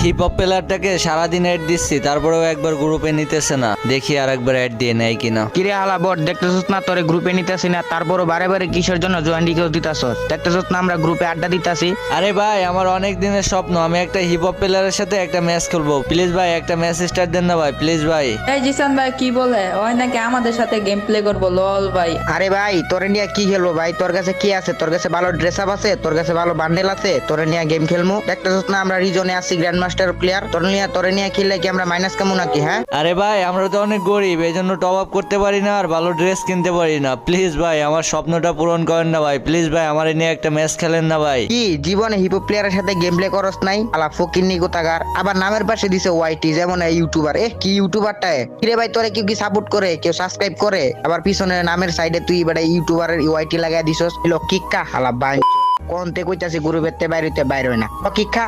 Hip hop প্লেয়ারটাকে সারাদিন add দিচ্ছি, তারপরেও একবার গ্রুপে নিতেছে না। দেখি আর একবার অ্যাড দিয়ে নেয় কিনা। কিরে হালা বট, দেখতেছস না তোরে গ্রুপে নিতেছি না, তারপরও বারে বারে কিসের জন্য জয়েন রিকোয়েস্ট দিতাছস? দেখতেছস না আমরা গ্রুপে আড্ডা দিতাছি। আরে ভাই, আমার অনেক দিনের স্বপ্ন, আমি একটা হিপ হপ প্লেয়ারের সাথে একটা ম্যাচ খেলবো। প্লিজ ভাই একটা ম্যাচ স্টার্ট দেন না ভাই, প্লিজ ভাই। এই জিসান ভাই কি বলে, ওই নাকি আমাদের সাথে গেম প্লে করবো? লল ভাই। আরে ভাই তোরে নিয়ে কি খেলবো ভাই? তোর কাছে কি আছে? তোর কাছে ভালো ড্রেস আপ আছে? তোর কাছে ভালো বান্ডেল আছে? তোরে নিয়ে গেম খেলমু? দেখতেছস না আমরা রিজনে আছি গ্র্যান্ড মাস্টার প্লেয়ার। তোরে নিয়ে খেললে কি আমরা মাইনাস কামু নাকি? হ্যাঁ আরে ভাই, আমরা তো অনেক গরিব, এই জন্য টপ আপ করতে পারি না আর ভালো ড্রেস কিনতে পারি না। প্লিজ ভাই আমার স্বপ্নটা পূরণ করেন না ভাই, প্লিজ ভাই আমার নিয়ে একটা ম্যাচ খেলেন না ভাই। কি জীবনে হিপো প্লেয়ারের সাথে গেম প্লে করস নাই? আলা ফকিন্নি কোথাকার। আবার নামের পাশে দিছে ওয়াইটি, যেমন এই ইউটিউবার। কি ইউটিউবারটা? কিরে ভাই তোরে কেউ কি সাপোর্ট করে, কেউ সাবস্ক্রাইব করে? আবার পিছনে নামের সাইডে তুই বেটা ইউটিউবারের ওয়াইটি লাগাই দিছস। এলো কিক্কা হালা বাই। কোনতে কইতাছি গ্রুপের তে বাইরে হয় না। ও কিক্কা